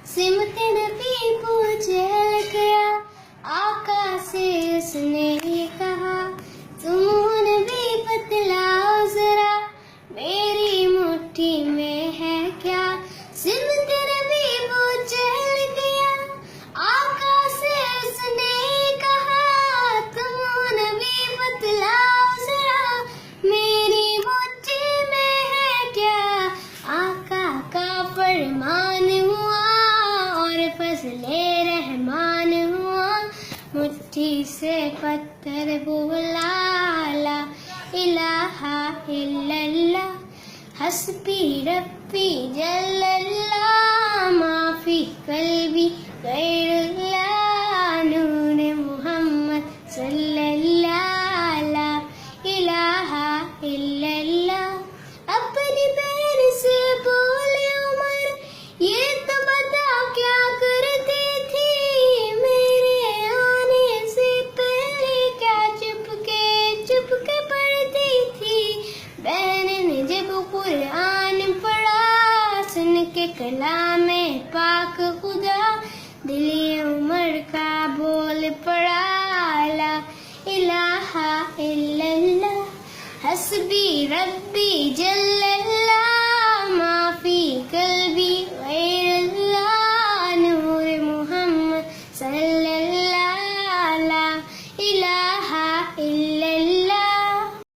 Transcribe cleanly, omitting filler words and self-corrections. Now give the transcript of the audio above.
सिमत नबी पूछे गया, आका से उसने ये कहा, तुम नबी बतलाओ जरा, मेरी मुट्ठी में है क्या। सिमत नबी पूछे गया, आका से उसने ये कहा, तुम नबी बतलाओ जरा, मेरी मुट्ठी में है क्या। आका का फरमान हुआ और फजले रहमान हुआ, मुट्ठी से पत्थर बोला, ला इलाहा इल्लल्लाह, हस्बी रब्बी जल्लल्लाह, माफी कल्बी गैरुल्लाह, नूर मुहम्मद सल्लल्लाह, ला इलाहा इल्लल्लाह। अपनी बहन से बोले उमर, ये तो बता क्या करती थी, मेरे आने से पहले क्या चुपके पढ़ती थी। बहन ने जब कुरान पढ़ा, सुन के कलाम पाक खुदा, दिल उमर का बोल पड़ा, ला इलाहा इल्लल्लाह, हस्बी रब्बी जल्लल्लाह।